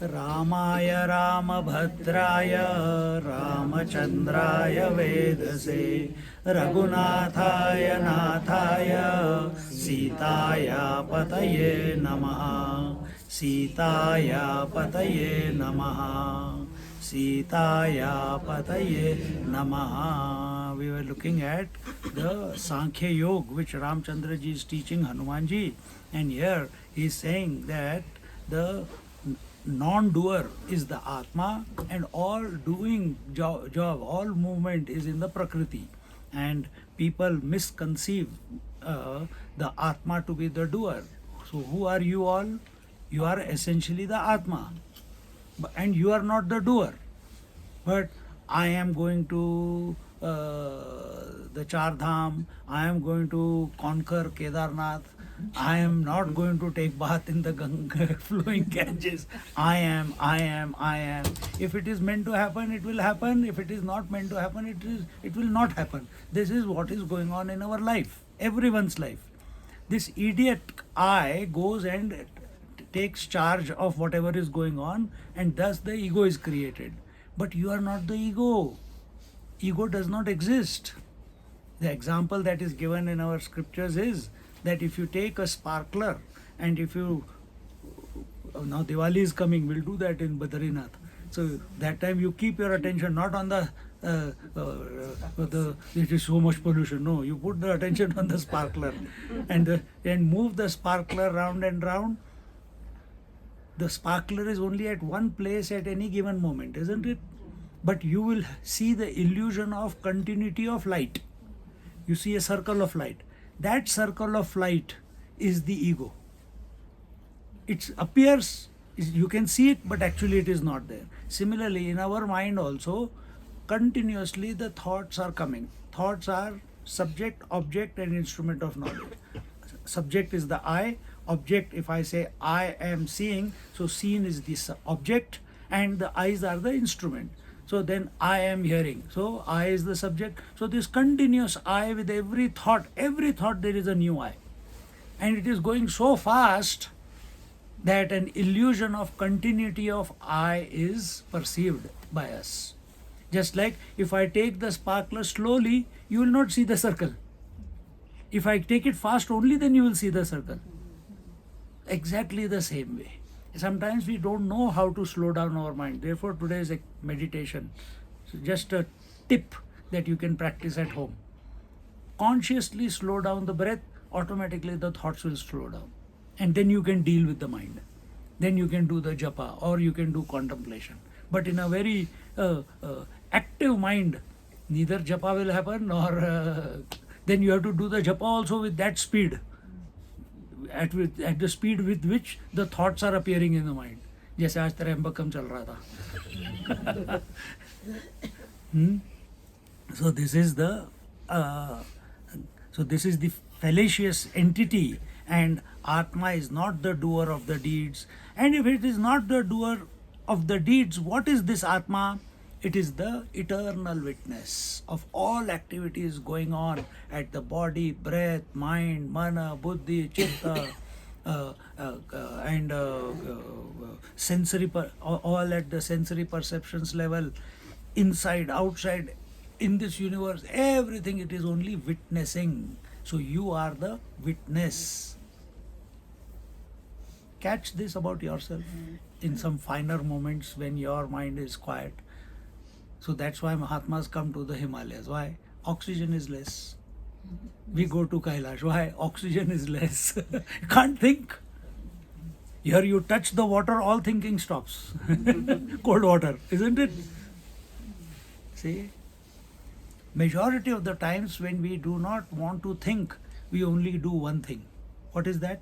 Ramaya Ramabhadraya Ramachandraya Vedase Raghunathaya Nathaya Sitaya Pataye Namaha Sitaya Pataye Namaha Sitaya Pataye Namaha. We were looking at the Sankhya Yoga which Ramchandra ji is teaching Hanumanji, and here he is saying that the non-doer is the Atma, and all doing job, all movement is in the Prakriti, and people misconceive the Atma to be the doer. So who are you all? You are essentially the Atma, and you are not the doer. But I am going to the Chardham, I am going to conquer Kedarnath, I am not going to take bath in the Ganga flowing Ganges. I am. If it is meant to happen, it will happen. If it is not meant to happen, it will not happen. This is what is going on in our life, everyone's life. This idiot I goes and takes charge of whatever is going on, and thus the ego is created. But you are not the ego. Ego does not exist. The example that is given in our scriptures is that if you take a sparkler and if you, now Diwali is coming, we'll do that in Badrinath. So that time you keep your attention not on the it is so much pollution. No, you put the attention on the sparkler and move the sparkler round and round. The sparkler is only at one place at any given moment, isn't it? But you will see the illusion of continuity of light. You see a circle of light. That circle of light is the ego. It appears, you can see it, but actually it is not there. Similarly, in our mind also, continuously the thoughts are coming. Thoughts are subject, object, and instrument of knowledge. Subject is the I. Object, if I say I am seeing, so seen is the object, and the eyes are the instrument. So then I am hearing. So I is the subject. So this continuous I, with every thought there is a new I. And it is going so fast that an illusion of continuity of I is perceived by us. Just like if I take the sparkler slowly, you will not see the circle. If I take it fast only, then you will see the circle. Exactly the same way. Sometimes we don't know how to slow down our mind. Therefore, today is a meditation. So just a tip that you can practice at home. Consciously slow down the breath, automatically the thoughts will slow down. And then you can deal with the mind. Then you can do the japa or you can do contemplation. But in a very active mind, neither japa will happen nor then you have to do the japa also with that speed. At the speed with which the thoughts are appearing in the mind. जैसे आज त्र्यंबकम चल रहा था. So this is the fallacious entity, and Atma is not the doer of the deeds. And if it is not the doer of the deeds, what is this Atma? It is the eternal witness of all activities going on at the body, breath, mind, mana, buddhi, chitta, and sensory, all at the sensory perceptions level, inside, outside, in this universe, everything it is only witnessing. So you are the witness. Catch this about yourself in some finer moments when your mind is quiet. So that's why Mahatmas come to the Himalayas. Why? Oxygen is less. We go to Kailash. Why? Oxygen is less. You can't think. Here you touch the water, all thinking stops. Cold water, isn't it? See? Majority of the times when we do not want to think, we only do one thing. What is that?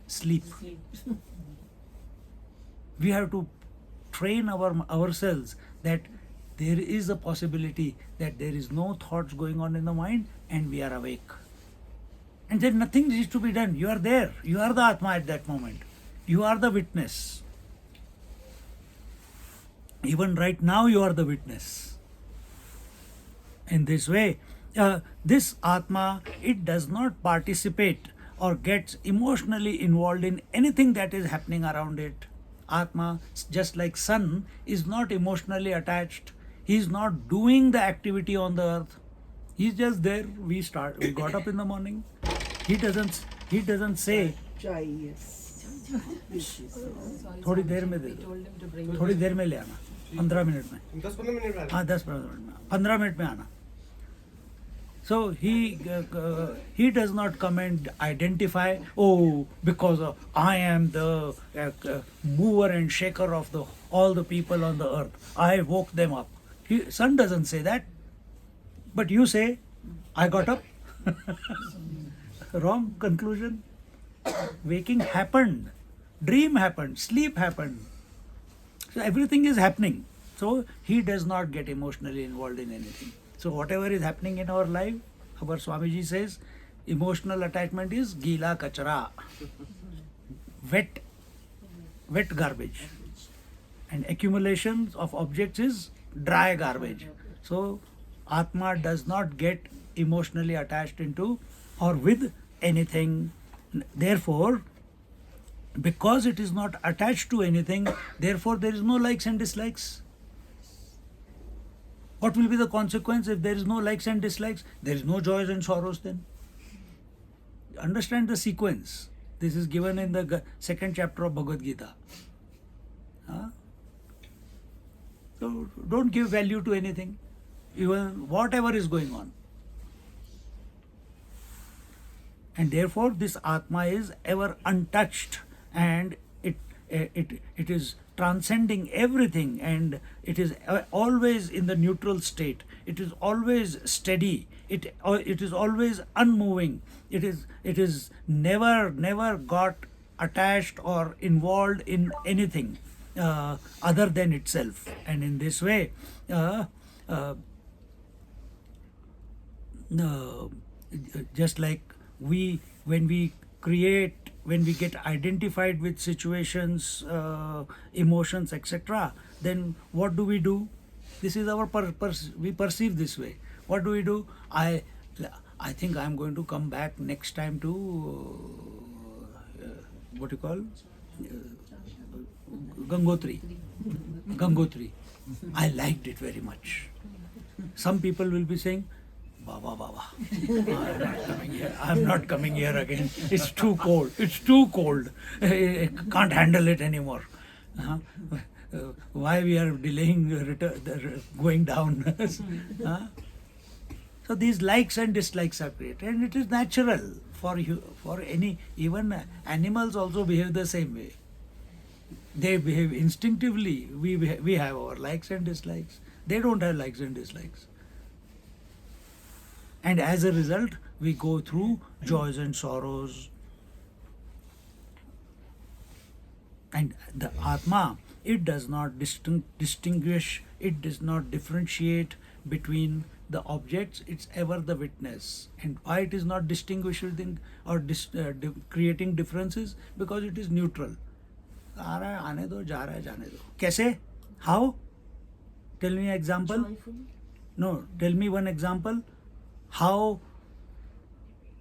Sleep. We have to train ourselves that there is a possibility that there is no thoughts going on in the mind and we are awake. And then nothing needs to be done. You are there. You are the Atma at that moment. You are the witness. Even right now you are the witness. In this way, this Atma, it does not participate or gets emotionally involved in anything that is happening around it. Atma, just like sun, is not emotionally attached. He is not doing the activity on the earth. He's just there. We got up in the morning. He doesn't say Chai, yes. थोड़ी देर में दे दो, थोड़ी देर में ले आना, 15 minute में, 10-15 minute में हाँ 10-15 मिनट में, 15 मिनट में आना. So he does not come and identify, oh, because I am the mover and shaker of all the people on the earth. I woke them up. Sun doesn't say that, but you say, I got up. Wrong conclusion. Waking happened, dream happened, sleep happened. So everything is happening. So he does not get emotionally involved in anything. So whatever is happening in our life, our Swamiji says, emotional attachment is gila kachara, wet garbage, and accumulations of objects is dry garbage. So Atma does not get emotionally attached into or with anything. Therefore, because it is not attached to anything, therefore there is no likes and dislikes. What will be the consequence if there is no likes and dislikes? There is no joys and sorrows then. Understand the sequence. This is given in the second chapter of Bhagavad Gita. So don't give value to anything, even whatever is going on. And therefore this Atma is ever untouched, and it is transcending everything, and it is always in the neutral state. It is always steady. It is always unmoving. It is never got attached or involved in anything other than itself. And in this way, just like when we get identified with situations, emotions, etc., then what do? This is our we perceive this way. What do? I think I am going to come back next time to what you call Gangotri. I liked it very much. Some people will be saying, Baba, I'm not coming here again. It's too cold. I can't handle it anymore. Why we are delaying going down? So these likes and dislikes are created, and it is natural for any, even animals also behave the same way. They behave instinctively. We have our likes and dislikes. They don't have likes and dislikes. And as a result, we go through joys and sorrows. And the Atma, it does not distinguish, it does not differentiate between the objects, it's ever the witness. And why it is not distinguishing or creating differences? Because it is neutral. आ रहा है आने दो, जा रहा है जाने दो. कैसे? How? Tell me an example. No, tell me one example. How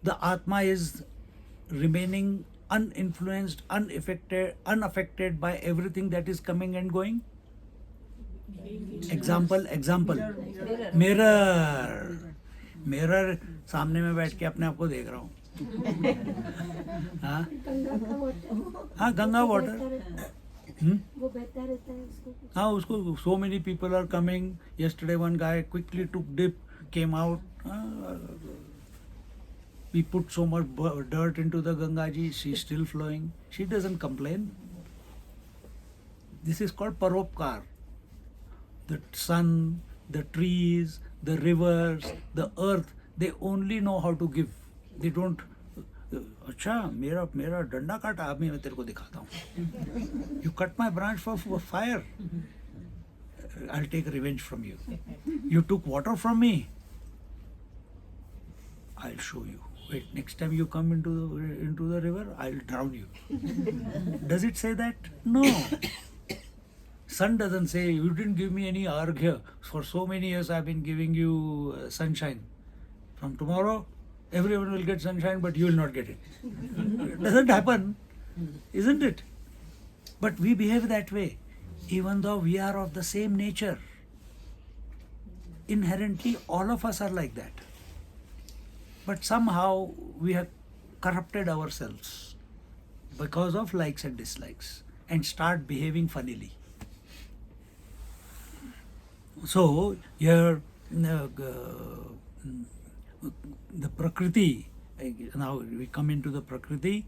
the Atma is remaining uninfluenced, unaffected by everything that is coming and going. Example. Mirror. सामने में बैठ के अपने आप को देख रहा हूँ. हाँ, गंगा वाटर. वो बहता रहता है उसको. हाँ, उसको so many people are coming. Yesterday one guy quickly took dip, came out. We put so much dirt into the Gangaji, she's still flowing. She doesn't complain. This is called paropkar. The sun, the trees, the rivers, the earth, they only know how to give. They don't. अच्छा मेरा डंडा काटा, अभी मैं तेरे को दिखाता हूँ. You cut my branch for fire. I'll take revenge from you. You took water from me. I'll show you. Wait, next time you come into the river, I'll drown you. Does it say that? No. Sun doesn't say, you didn't give me any arghya. For so many years I've been giving you sunshine. From tomorrow, everyone will get sunshine, but you will not get it. It doesn't happen, isn't it? But we behave that way, even though we are of the same nature. Inherently, all of us are like that. But somehow we have corrupted ourselves because of likes and dislikes and start behaving funnily. So, here the Prakriti, now we come into the Prakriti.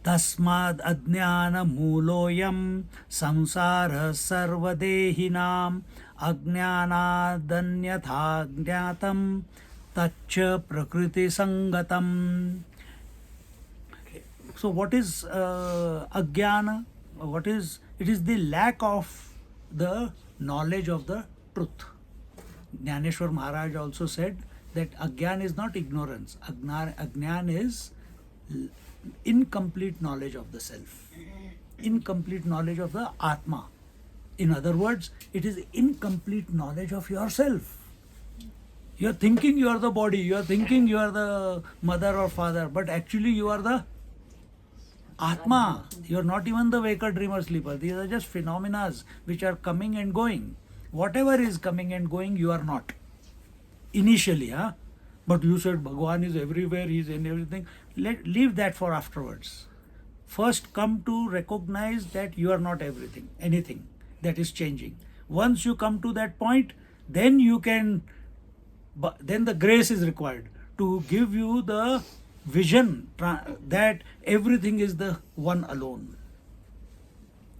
Tasmad ajnana muloyam samsara sarvadehinam ajnanadanyatha jnatam tacha prakriti sangatam. So what is ajnana? It is the lack of the knowledge of the truth. Jnaneshwar Maharaj also said that ajnana is not ignorance. Ajnana is incomplete knowledge of the self, incomplete knowledge of the Atma. In other words, it is incomplete knowledge of yourself. You are thinking you are the body, you are thinking you are the mother or father, but actually you are the Atma. You are not even the waker, dreamer, sleeper. These are just phenomena which are coming and going. Whatever is coming and going, you are not. Initially, huh? But you said Bhagwan is everywhere, he is in everything. Leave that for afterwards. First come to recognize that you are not everything, anything that is changing. Once you come to that point, then you can, then the grace is required to give you the vision that everything is the one alone.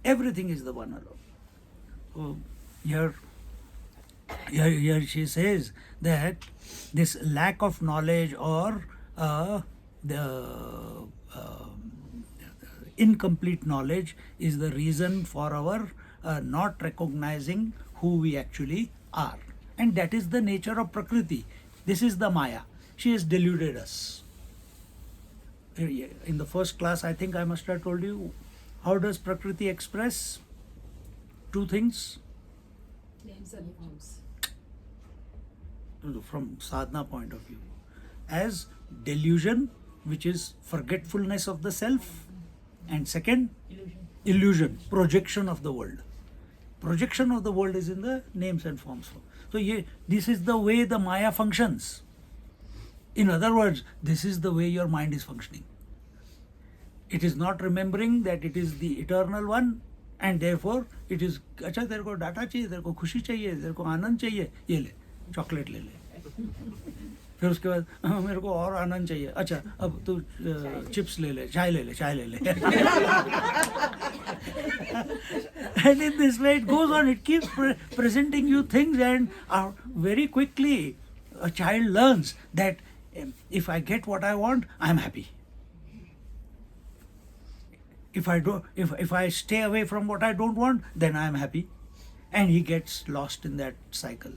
Everything is the one alone. So here she says that this lack of knowledge or the incomplete knowledge is the reason for our not recognizing who we actually are. And that is the nature of Prakriti. This is the Maya. She has deluded us. In the first class, I think I must have told you, how does Prakriti express two things? Names and forms. From sadhana point of view, as delusion, which is forgetfulness of the self, and second, illusion, projection of the world. Projection of the world is in the names and forms. So this is the way the Maya functions. In other words, this is the way your mind is functioning. It is not remembering that it is the eternal one, and therefore it is, अच्छा तेरे को data चाहिए, तेरे को खुशी चाहिए, तेरे को आनंद चाहिए, ये ले, चॉकलेट ले ले. फिर उसके बाद मेरे को और आनंद चाहिए, अच्छा अब तू चिप्स ले ले, चाय ले ले, चाय ले ले. And in this way it goes on. It keeps presenting you things, and very quickly a child learns that if I get what I want, I am happy. If I stay away from what I don't want, then I am happy. And he gets lost in that cycle.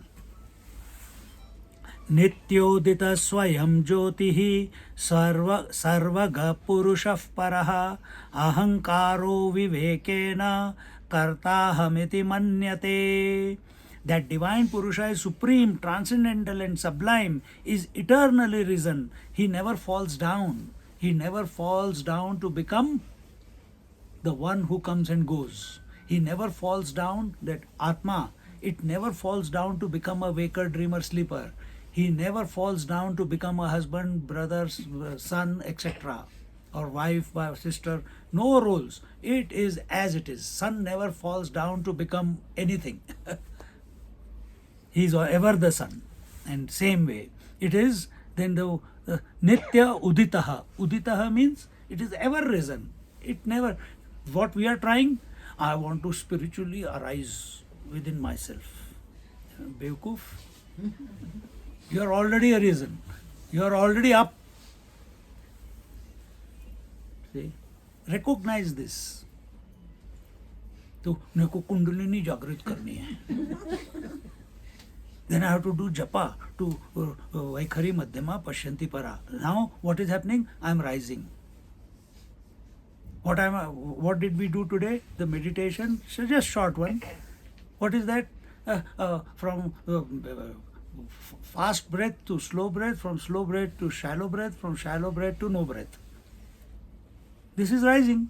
Nityodita swayam jyotihi sarvaga purushah paraha ahankaro vivekena kartahamiti manyate. That divine Purusha is supreme, transcendental and sublime, is eternally risen. He never falls down. He never falls down to become the one who comes and goes. He never falls down, that Atma, it never falls down to become a waker, dreamer, sleeper. He never falls down to become a husband, brother, son, etc. or wife, sister. No roles. It is as it is. Sun never falls down to become anything. He is ever the sun. And same way, it is then the Nitya Uditaha. Uditaha means it is ever risen. It never, what we are trying, I want to spiritually arise within myself. Bewkoof. You are already arisen. You are already up. See? Recognize this. तो मेरे को कुंडलिनी जागृत करनी है. Then I have to do japa to Vaikhari Madhyama Pashyanti Para. Now what is happening? I am rising. What did we do today? The meditation, so just short one. What is that? From fast breath to slow breath, from slow breath to shallow breath, from shallow breath to no breath. This is rising.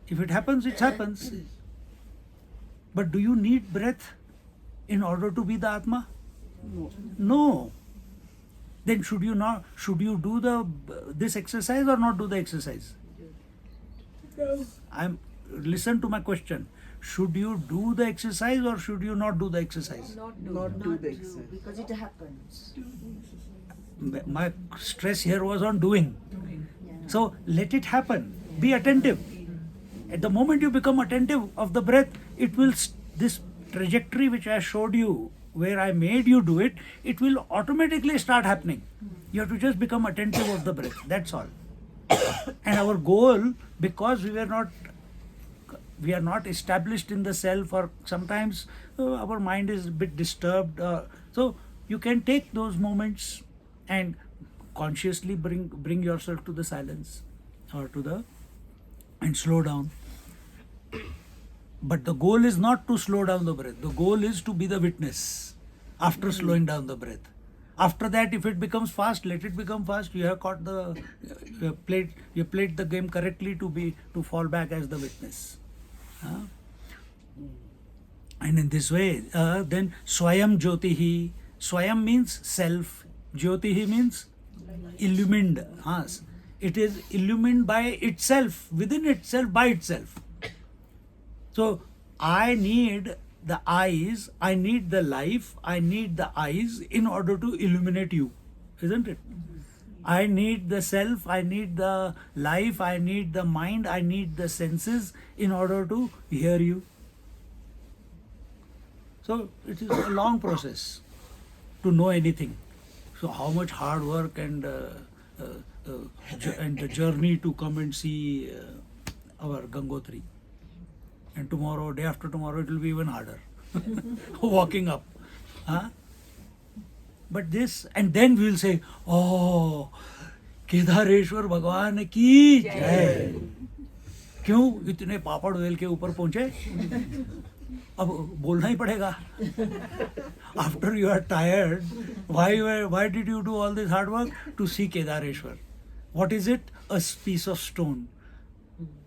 If it happens, it happens. But do you need breath in order to be the Atma? No. Then should you do this exercise or not do the exercise? Listen to my question. Should you do the exercise or should you not do the exercise? Not do the exercise. Because it happens. My stress here was on doing. So let it happen. Be attentive. At the moment you become attentive of the breath, it will, this trajectory which I showed you, where I made you do it, it will automatically start happening. You have to just become attentive of the breath. That's all. And our goal, because we are not established in the self, or sometimes our mind is a bit disturbed. So you can take those moments and consciously bring yourself to the silence or and slow down. But the goal is not to slow down the breath. The goal is to be the witness after slowing down the breath. After that, if it becomes fast, let it become fast. You have you played the game correctly to fall back as the witness. And in this way, then Swayam Jyotihi. Swayam means self. Jyotihi means illumined. It is illumined by itself, within itself, by itself. So I need the eyes, I need the life, I need the eyes in order to illuminate you, isn't it? I need the self, I need the life, I need the mind, I need the senses in order to hear you. So it is a long process to know anything. So how much hard work and the journey to come and see our Gangotri. And tomorrow, day after tomorrow, it will be even harder. Walking up. But this, and then we will say, oh, Kedareshwar भगवान की जय. क्यों इतने पापड़ well के ऊपर पहुंचे? अब बोलना ही पड़ेगा. After you are tired, why did you do all this hard work? To see Kedareshwar. What is it? A piece of stone.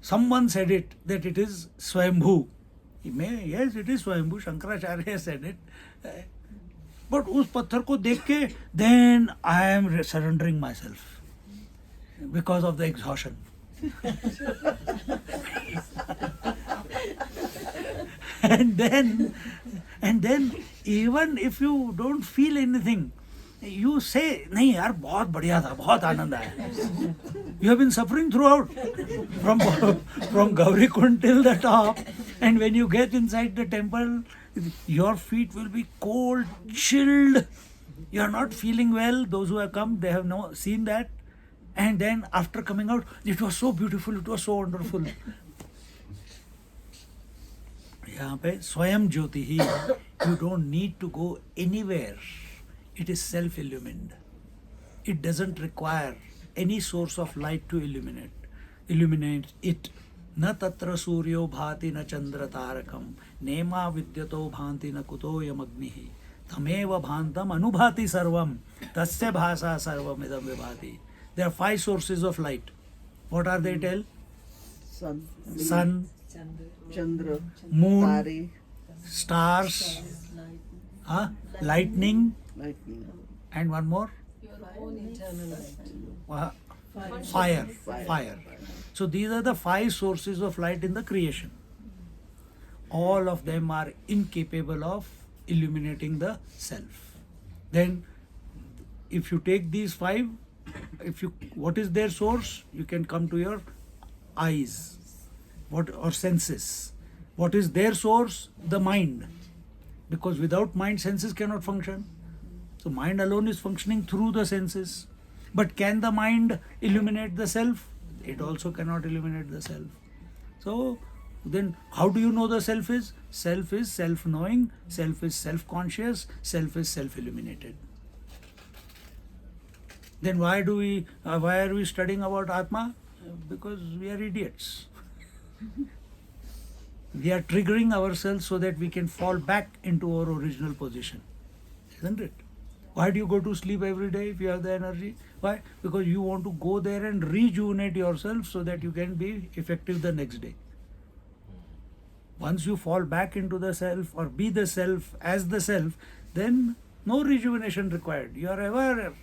Someone said it, that it is Swayambhu. Yes, it is Swayambhu. Shankaracharya said it. But उस पत्थर को देख के, then I am surrendering myself because of the exhaustion. And then even if you don't feel anything, you say, नहीं यार बहुत बढ़िया था, बहुत आनंद आया. You have been suffering throughout, from Gaurikund till the top, and when you get inside the temple, your feet will be cold, chilled. You are not feeling well. Those who have come, they have seen that. And then after coming out, it was so beautiful, it was so wonderful. यहाँ पे स्वयं ज्योति ही. You don't need to go anywhere. It is self-illumined. It doesn't require any source of light to illuminate it. Na tatra suryo bhati na chandra tarakam nema vidyato bhanti na kuto yamagnihi tameva bhantam anubhati sarvam tasya bhasa sarvam idam vibhati. There are 5 sources of light. What are they? Tell. Sun, Chandra, moon, Tare, stars, lightning, and one more, Your own internal light. fire. So these are the 5 sources of light in the creation. All of them are incapable of illuminating the self. Then if you take these 5, what is their source? You can come to your eyes, or senses. What is their source? The mind. Because without mind, senses cannot function. So mind alone is functioning through the senses. But can the mind illuminate the self? It also cannot illuminate the self. So then how do you know the self is? Self is self-knowing, self is self-conscious, self is self-illuminated. Then why are we studying about Atma? Because we are idiots. We are triggering ourselves so that we can fall back into our original position. Isn't it? Why do you go to sleep every day if you have the energy? Why? Because you want to go there and rejuvenate yourself so that you can be effective the next day. Once you fall back into the self or be the self as the self, then no rejuvenation required. You are ever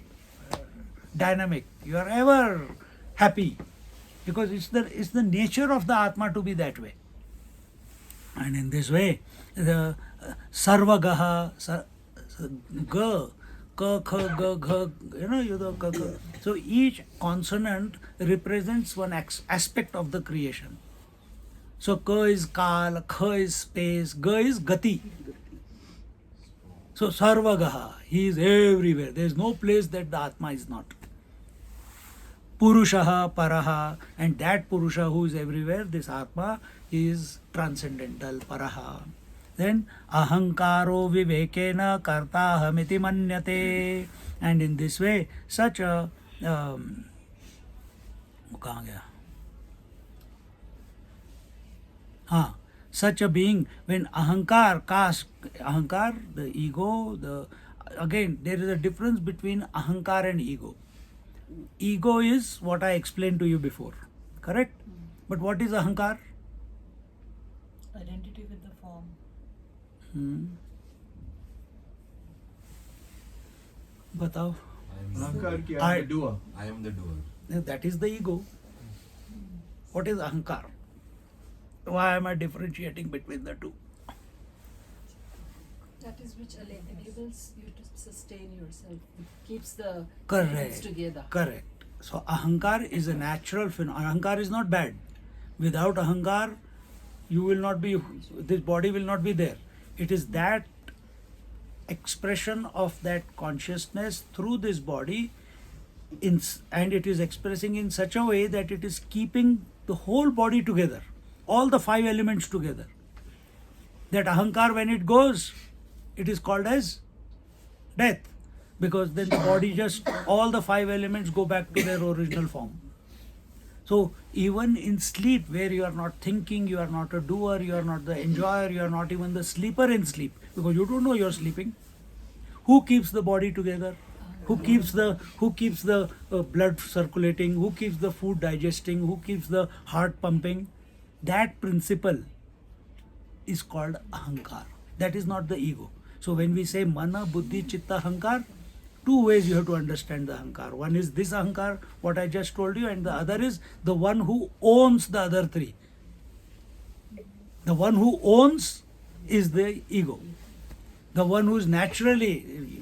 dynamic. You are ever happy, because it's the nature of the Atma to be that way. And in this way, the sarvagaha, ga, ka, kha, ga, gha, you know, ka, ka. So each consonant represents one aspect of the creation. So ka is kal, kha is space, ga is gati. So sarvagaha, he is everywhere. There is no place that the Atma is not. Purushaha, Paraha, and that Purusha who is everywhere, this Atma, is transcendental, Paraha. Then Ahankaro Vivekena Karta Hamiti Manyate. And in this way, such a such a being, when Ahankar, the ego, again there is a difference between Ahankar and ego. Ego is what I explained to you before, correct? But what is Ahankar? Identity with the form. Batao. I am the doer. I am the doer. That is the ego. What is Ahankar? Why am I differentiating between the two? That is which enables you to sustain yourself. It keeps the Correct. elements together. Correct. So Ahankar is a natural phenomenon. Ahankar is not bad. Without Ahankar, you will not be, this body will not be there. It is that expression of that consciousness through this body, and it is expressing in such a way that it is keeping the whole body together, all the 5 elements together. That Ahankar, when it goes, it is called as death, because then the body just, all the 5 elements go back to their original form. So even in sleep, where you are not thinking, you are not a doer, you are not the enjoyer, you are not even the sleeper in sleep, because you don't know you are sleeping. Who keeps the body together? Who keeps the blood circulating? Who keeps the food digesting? Who keeps the heart pumping? That principle is called Ahankar. That is not the ego. So when we say Mana, Buddhi, Chitta, Ahankar, 2 ways you have to understand the Ahankar. One is this Ahankar, what I just told you, and the other is the one who owns the other 3. The one who owns is the ego. The one who is naturally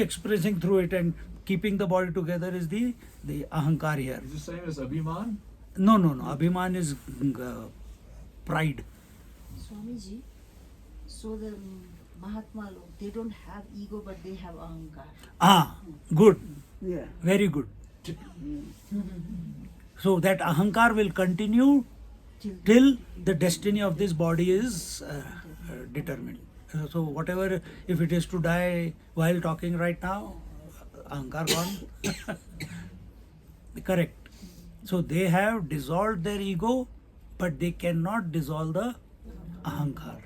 expressing through it and keeping the body together is the Ahankar here. Is the same as Abhiman? No. Abhiman is pride. Swamiji, so the Mahatma, they don't have ego, but they have ahankar. Good. Yeah. Very good. So that Ahankar will continue till the destiny of this body is determined. So whatever, if it is to die while talking right now, Ahankar gone. Correct. So they have dissolved their ego, but they cannot dissolve the Ahankar.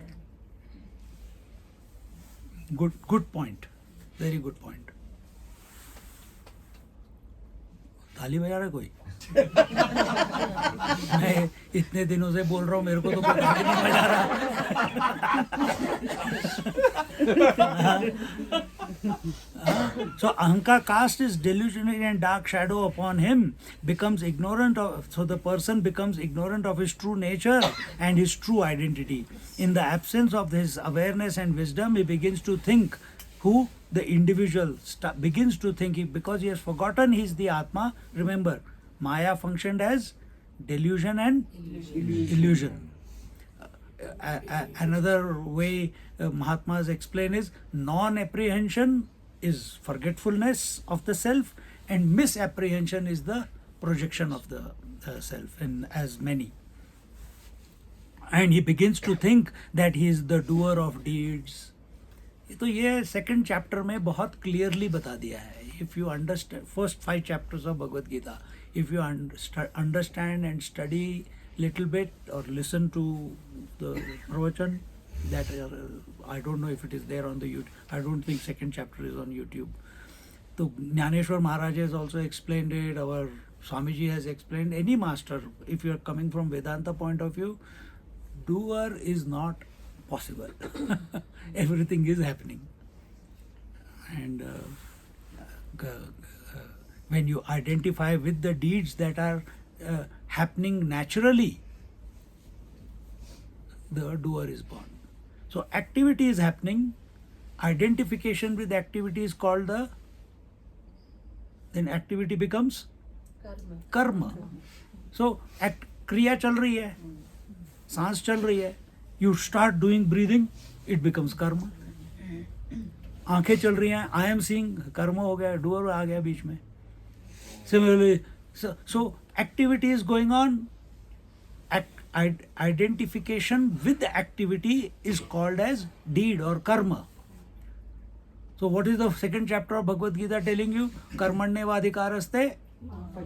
Good point. Very good point. ताली बजा रहा है कोई? मैं इतने दिनों से बोल रहा हूँ, मेरे को तो कोई ताली नहीं बजा रहा. So Ahankar casts his delusionary and dark shadow upon him, becomes ignorant of, so the person becomes ignorant of his true nature and his true identity. In the absence of his awareness and wisdom, he begins to think, the individual begins to think, because he has forgotten he is the Atma. Remember, Maya functioned as delusion and illusion. Another way Mahatmas explain is non-apprehension is forgetfulness of the self, and misapprehension is the projection of the self in as many. And he begins to think that he is the doer of deeds. तो ये second chapter में बहुत clearly बता दिया है. If you understand first 5 chapters of Bhagavad Gita, if you understand and study little bit और listen to the pravachan, that I don't know if it is there on the YouTube. I don't think second chapter is on YouTube. So Jnaneshwar Maharaj has also explained it. Our Swamiji has explained. Any master, if you are coming from Vedanta point of view, doer is not possible. Everything is happening. And when you identify with the deeds that are happening naturally, the doer is born. So activity is happening. Identification with activity is called the, then activity becomes कर्म. So क्रिया चल रही है, सांस चल रही है, you start doing breathing, it becomes कर्म. आंखें चल रही हैं, I am seeing, कर्म हो गया, doer आ गया बीच में. Similarly, so activity is going on. Identification with the activity is called as deed or karma. So what is the second chapter of Bhagavad Gita telling you? Karmanyevadhikaraste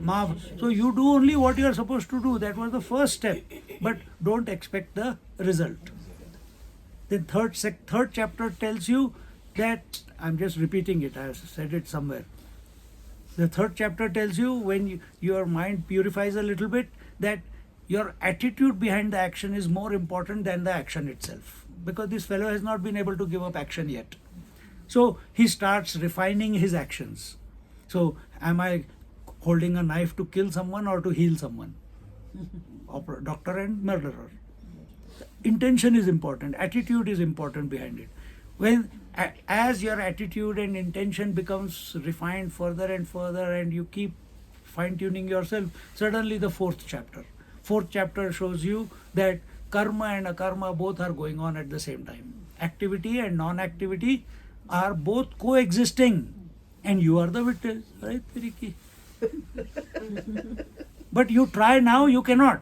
ma. So you do only what you are supposed to do. That was the first step. But don't expect the result. The third chapter tells you that, I'm just repeating it, I have said it somewhere. The third chapter tells you, when your mind purifies a little bit, that your attitude behind the action is more important than the action itself. Because this fellow has not been able to give up action yet. So he starts refining his actions. So am I holding a knife to kill someone or to heal someone? Doctor and murderer. Intention is important. Attitude is important behind it. When as your attitude and intention becomes refined further and further, and you keep fine-tuning yourself, suddenly the fourth chapter shows you that karma and akarma both are going on at the same time. Activity and non-activity are both coexisting, and you are the witness. Right, Piriki? But you try now, you cannot.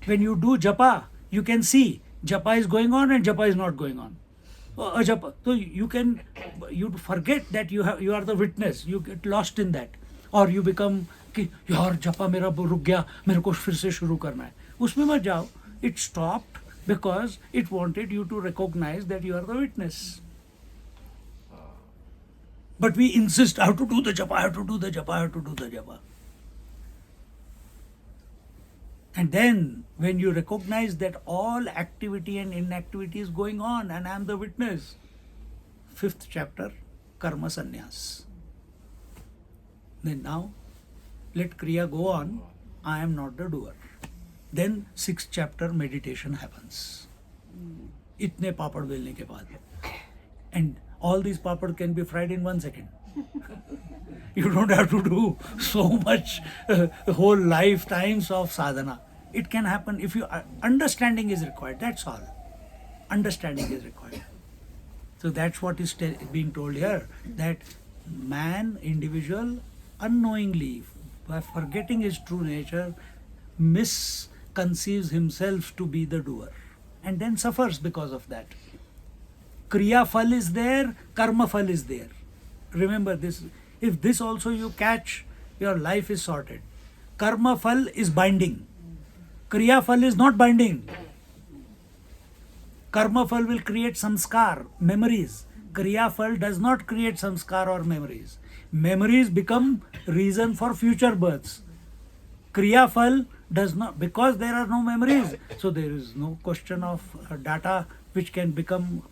When you do japa, you can see japa is going on and japa is not going on. Japa. So you forget that you are the witness. You get lost in that, or you become कि यार जपा मेरा रुक गया, मेरे को फिर से शुरू करना है. उसमें मत जाओ. It stopped because it wanted you to recognize that you are the witness. But we insist, I have to do the japa, I have to do the japa, I have to do the japa. And then when you recognize that all activity and inactivity is going on and I am the witness, fifth chapter, karma sannyas. Then now, let kriya go on, I am not the doer. Then sixth chapter, meditation happens. Itne papad belne ke baad. And all these papad can be fried in 1 second. You don't have to do so much whole lifetimes of sadhana. It can happen if you understanding is required. That's all. Understanding is required. So that's what is being told here, that man, individual, unknowingly, by forgetting his true nature, misconceives himself to be the doer, and then suffers because of that. Kriya phal is there, karma phal is there. Remember this. If this also you catch, your life is sorted. Karma phal is binding. Kriya phal is not binding. Karma phal will create samskar, memories. Kriya phal does not create samskar or memories. Memories become reason for future births. Kriya phal does not, because there are no memories, so there is no question of data which can become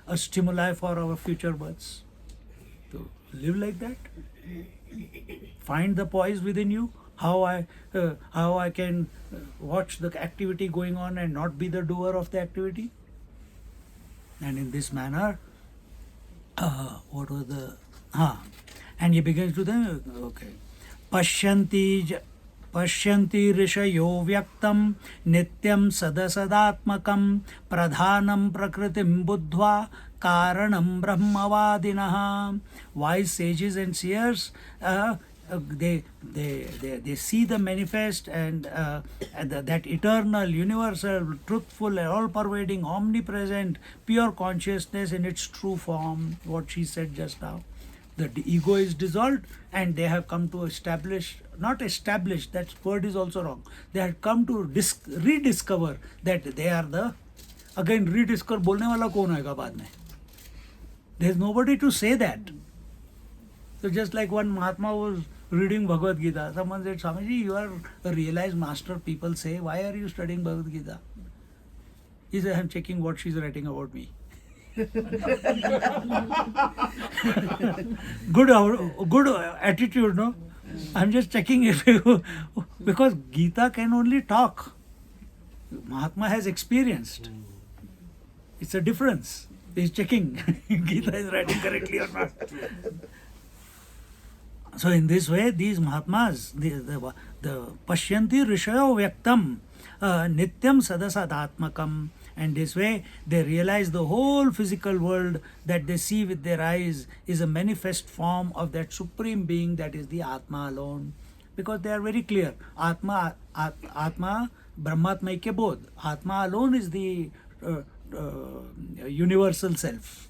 a stimuli for our future births. So live like that. Find the poise within you. How I can watch the activity going on and not be the doer of the activity. And in this manner, what was the and he begins to then Pashyanti rishayo vyaktam nityam sadasadatmakam pradhanam prakritim buddhva karanam brahmavadinah. Wise sages and seers, they see the manifest and that eternal, universal, truthful, all-pervading, omnipresent, pure consciousness in its true form, what she said just now. The ego is dissolved and they have come to that word is also wrong. They have come to rediscover that they are the again rediscover बोलने वाला कौन होएगा बाद में? There is nobody to say that. So just like one Mahatma was reading Bhagavad Gita, someone said, Swamiji, you are a realized master, people say, why are you studying Bhagavad Gita? He said, I'm checking what she's writing about me. good attitude, no? I'm just checking if you, because Gita can only talk. Mahatma has experienced. It's a difference. He's checking Gita is writing correctly or not. So in this way, these Mahatmas, the Pashyanti Rishayo Vyaktam Nityam Sadasadatmakam, and this way they realize the whole physical world that they see with their eyes is a manifest form of that supreme being that is the Atma alone. Because they are very clear. Atma, Brahmatmaikya Bodh. Atma alone is the universal self,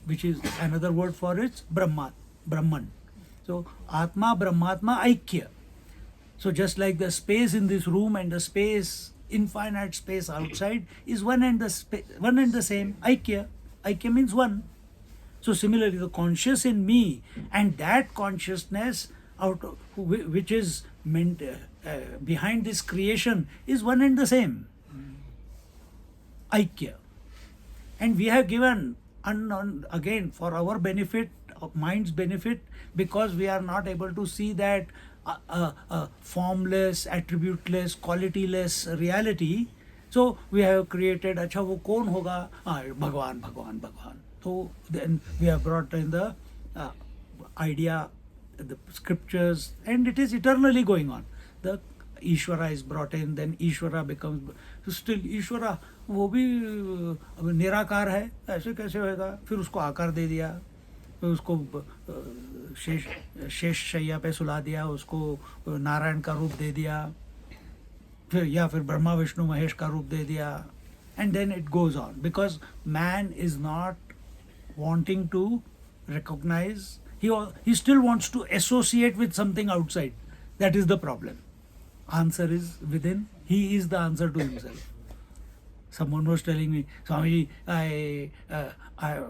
which is another word for it, Brahman. So Atma, Brahmatma, Aikya. So just like the space in this room and the space, infinite space outside is one and the same, Aikya. Aikya means one. So similarly, the conscious in me and that consciousness which is meant behind this creation is one and the same, Aikya. And we have given, again, for our benefit, of mind's benefit, because we are not able to see that formless, attributeless, qualityless reality. So we have created, अच्छा वो कौन होगा? भगवान, भगवान, भगवान. So then we have brought in the idea, the scriptures, and it is eternally going on. The Ishvara is brought in, then Ishvara becomes, still Ishvara, वो भी निराकार है, ऐसे कैसे होएगा? फिर उसको आकार दे दिया, फिर उसको शेष शैया पे सुला दिया, उसको नारायण का रूप दे दिया, फिर ब्रह्मा विष्णु महेश का रूप दे दिया, and then it goes on, because man is not wanting to recognize, he still wants to associate with something outside. That is the problem. Answer is within. He is the answer to himself. Someone was telling me, Swami, I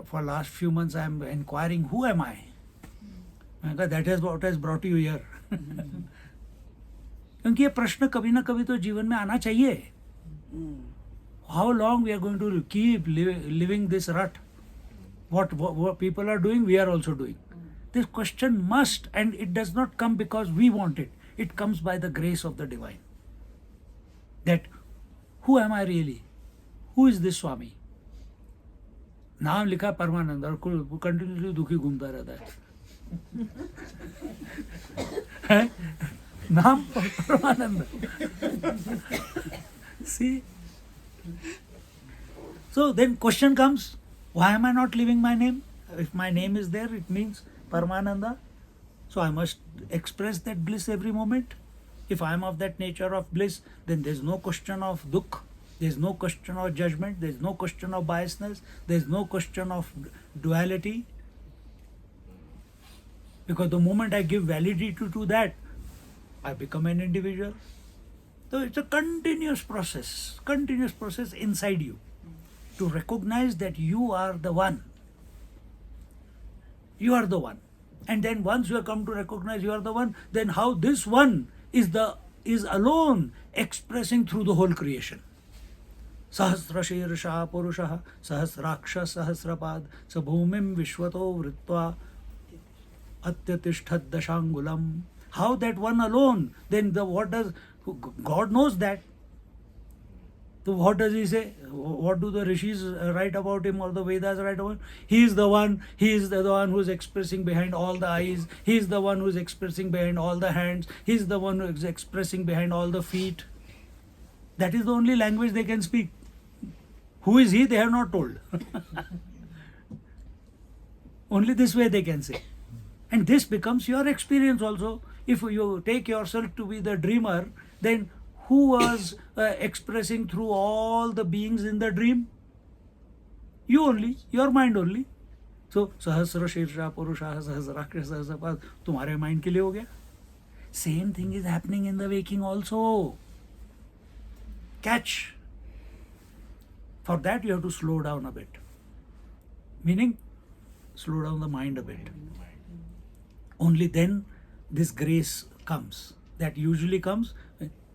for last few months I am inquiring, who am I? That is what has brought you here. क्योंकि ये प्रश्न कभी ना कभी तो जीवन में आना चाहिए. How long we are going to keep living this rut? What people are doing, we are also doing. This question must, and it does not come because we want it. It comes by the grace of the divine. That, who am I really? Who is this Swami? नाम लिखा परमानंद और continuously दुखी घूमता रहता है. नाम परमानंद. See? So then question comes, why am I not living my name? If my name is there, it means Paramananda. So I must express that bliss every moment. If I am of that nature of bliss, then there is no question of dukh, there is no question of judgment, there is no question of biasness, there is no question of duality. Because the moment I give validity to that, I become an individual. So it's a continuous process inside you to recognize that you are the one. You are the one. And then once you have come to recognize you are the one, then how this one is alone expressing through the whole creation. Sahasra Shirsha Purusha Sahasraksha Sahasrapad Sabhumim Vishwato Vritva Atyatishthad Dashangulam. How that one alone, then God knows that. So what does he say? What do the rishis write about him or the Vedas write about him? He is the one who is expressing behind all the eyes. He is the one who is expressing behind all the hands. He is the one who is expressing behind all the feet. That is the only language they can speak. Who is he? They have not told. Only this way they can say. And this becomes your experience also. If you take yourself to be the dreamer, then who was expressing through all the beings in the dream? You only, your mind only. So, Sahasra Shirsha Purusha Sahasraksha Sahasrapad, तुम्हारे mind के लिए हो गया. Same thing is happening in the waking also. Catch. For that you have to slow down a bit. Meaning, slow down the mind a bit. Only then this grace comes. That usually comes,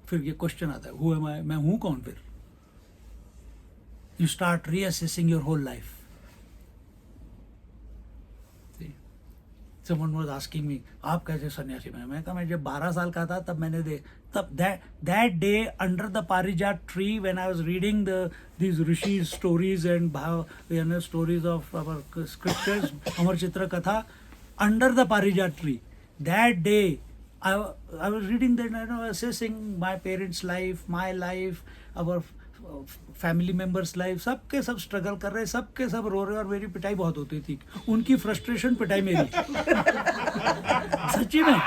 फिर ये question आता है, who am I? मैं हूँ कौन फिर? You start reassessing your whole life. See? Someone was asking me, आप कैसे सन्यासी बने? मैं कहा मैं जब 12 साल का था तब मैंने that day under the parijat tree when I was reading these rishis stories and stories of our scriptures, Amar Chitra Katha, under the parijat tree, that day I was reading that, assessing my parents' life, my life, our family members life, सबके सब struggle कर रहे, सबके सब रो रहे, और मेरी पिटाई बहुत होती थी. उनकी फ्रस्ट्रेशन पिटाई मेरी. सच्ची में.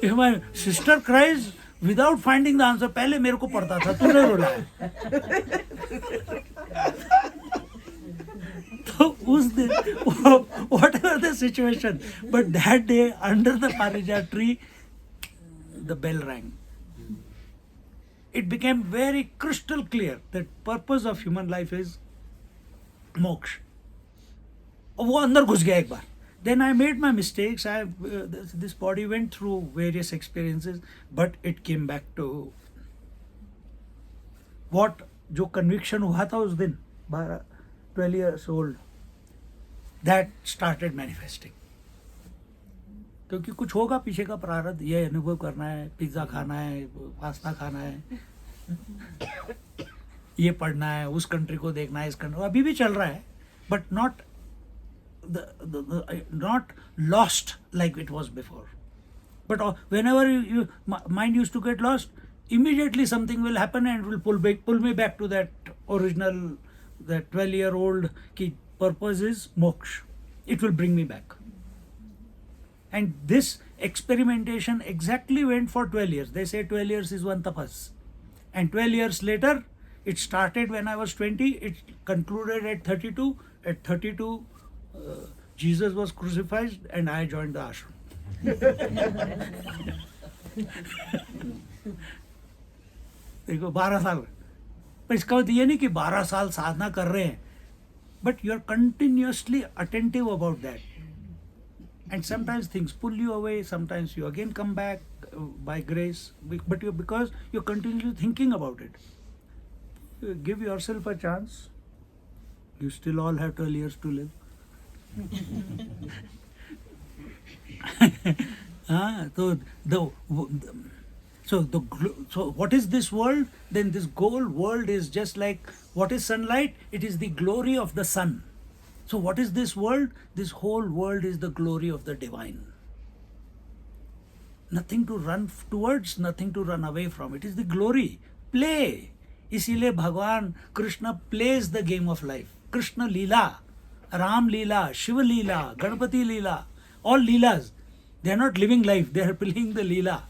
If my sister cries without finding the answer, पहले मेरे को पड़ता था, तूने रोला है. तो उस दिन whatever the situation, but that day under the parijat tree the bell rang. It became very crystal clear that purpose of human life is moksha. और वो अंदर घुस गया एक बार. Then I made my mistakes. This body went through various experiences, but it came back to what जो conviction हुआ था उस दिन 12 years old, that started manifesting. क्योंकि कुछ होगा पीछे का प्रारब्ध, ये अनुभव करना है, पिज्ज़ा खाना है, पास्ता खाना है, ये पढ़ना है, उस कंट्री को देखना है, इस कंट्री अभी भी चल रहा है, but not not lost like it was before. But whenever you mind used to get lost, immediately something will happen and will pull me back to that original, that 12-year-old ki purpose is moksha. It will bring me back. And this experimentation exactly went for 12 years. They say 12 years is one tapas. And 12 years later, it started when I was 20, it concluded at 32. At 32, Jesus was crucified and I joined the ashram. देखो 12 साल, पर इसका मतलब ये नहीं कि 12 साल साधना कर रहे हैं, but you are continuously attentive about that. And sometimes things pull you away, sometimes you again come back by grace, but because you're continually thinking about it. Give yourself a chance. You still all have 12 years to live. So what is this world? Then this whole world is just like, what is sunlight? It is the glory of the sun. So what is this world? This whole world is the glory of the divine. Nothing to run towards, nothing to run away from. It is the glory. Play. इसीलिए भगवान Krishna plays the game of life. Krishna Leela, Ram Leela, Shiva Leela, Ganpati Leela, all Leelas. They are not living life, they are playing the Leela.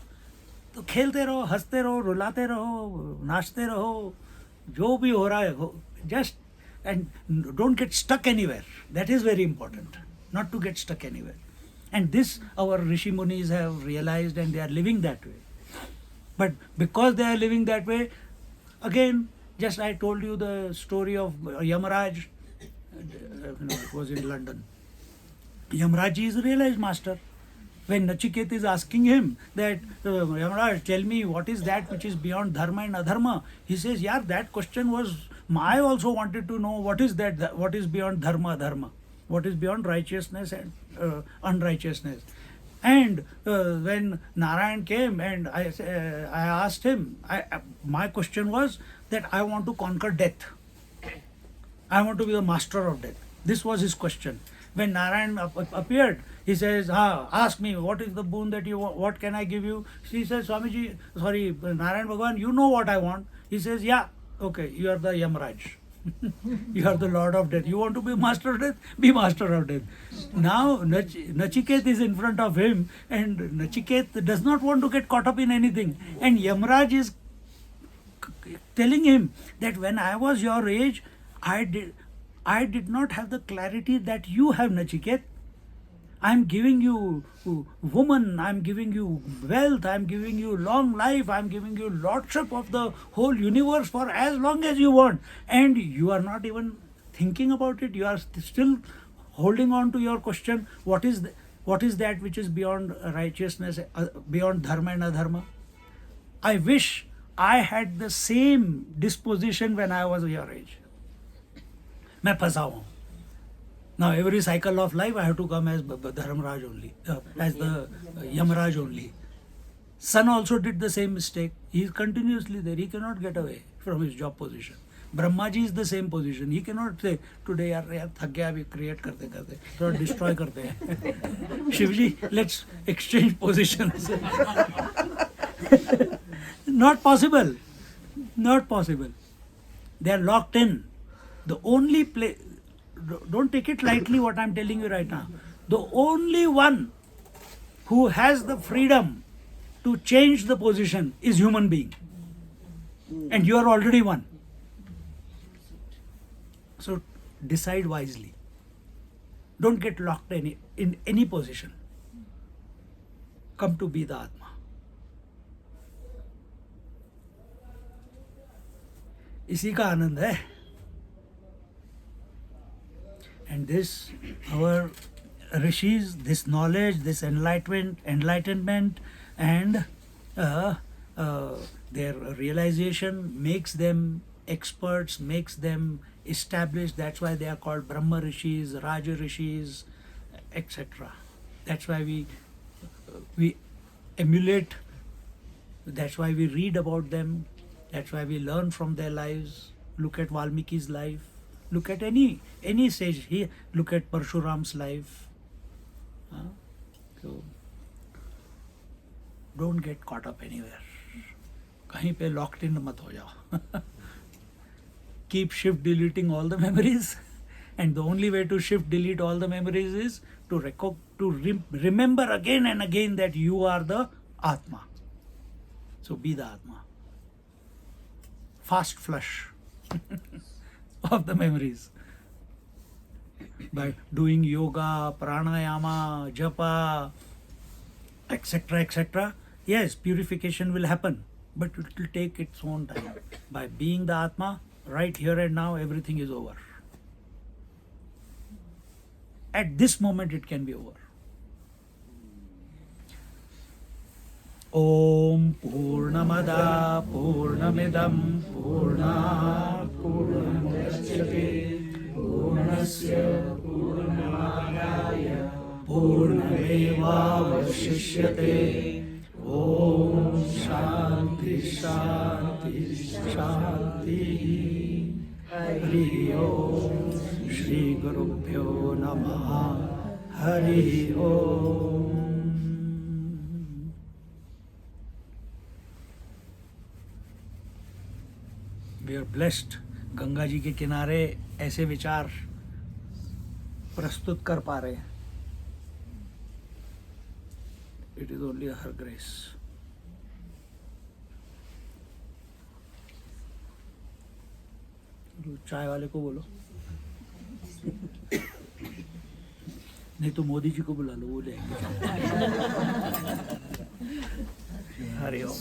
तो खेलते रहो, हंसते रहो, रुलाते रहो, नाचते रहो, जो भी हो रहा है, just, and don't get stuck anywhere. That is very important, not to get stuck anywhere. And this our Rishi Munis have realized, and they are living that way. But because they are living that way, again, just I told you the story of Yamaraj. It was in London. Yamaraj is a realized master. When Nachiket is asking him that, Yamaraj, tell me what is that which is beyond dharma and adharma? He says, yeah, that question was, I also wanted to know what is that, what is beyond dharma, adharma, what is beyond righteousness and unrighteousness. And when Narayan came and I asked him, my question was that I want to conquer death. I want to be the master of death. This was his question. When Narayan appeared, he says, ask me, what is the boon that you want? What can I give you? He says, Swamiji, sorry, Narayan Bhagavan, you know what I want. He says, yeah, okay, you are the Yamaraj. You are the Lord of Death. You want to be master of death? Be master of death. Now Nachiket is in front of him, and Nachiket does not want to get caught up in anything. And Yamaraj is telling him that when I was your age, I did not have the clarity that you have, Nachiket. I'm giving you woman, I'm giving you wealth, I'm giving you long life, I'm giving you lordship of the whole universe for as long as you want. And you are not even thinking about it. You are still holding on to your question, what is that which is beyond righteousness, beyond dharma and adharma? I wish I had the same disposition when I was your age. मैं फंसा हूँ. Now every cycle of life I have to come as Dharmaraj only, as the Yamaraj only. Son also did the same mistake. He is continuously there. He cannot get away from his job position. Brahmaji is the same position. He cannot say today यार थक गया अभी create करते करते थोड़ा destroy करते हैं. Shivji, let's exchange positions. Not possible. Not possible. They are locked in. The only place, don't take it lightly what I'm telling you right now. The only one who has the freedom to change the position is human being. And you are already one. So decide wisely. Don't get locked in any position. Come to be the Atma. इसी का आनंद है. And this, our rishis, this knowledge, this enlightenment and their realization makes them experts, makes them established. That's why they are called Brahma rishis, Raja rishis, etc. That's why we emulate. That's why we read about them. That's why we learn from their lives. Look at Valmiki's life. Look at any sage. Here, look at Parshuram's life. So don't get caught up anywhere. कहीं पे locked in मत हो जाओ. Keep shift deleting all the memories, and the only way to shift delete all the memories is to remember again and again that you are the Atma. So be the Atma. Fast flush of the memories by doing yoga, pranayama, japa, etc. Yes, purification will happen, but it will take its own time. By being the Atma, right here and now, everything is over. At this moment, it can be over. Om Purnamada Purnamidam Purnat Purnamudachyate Purnasya Purnamadaya Purnameva Vashishyate. Om Shanti Shanti Shanti. Hari Om. Shri Gurubhyo Namaha. Hari Om. We are blessed. Ganga ji के किनारे ऐसे विचार प्रस्तुत कर पा रहे हैं. It is only her grace. चाय वाले को बोलो, नहीं तो मोदी जी को बुला लो, वो लेंगे. हरि ओम.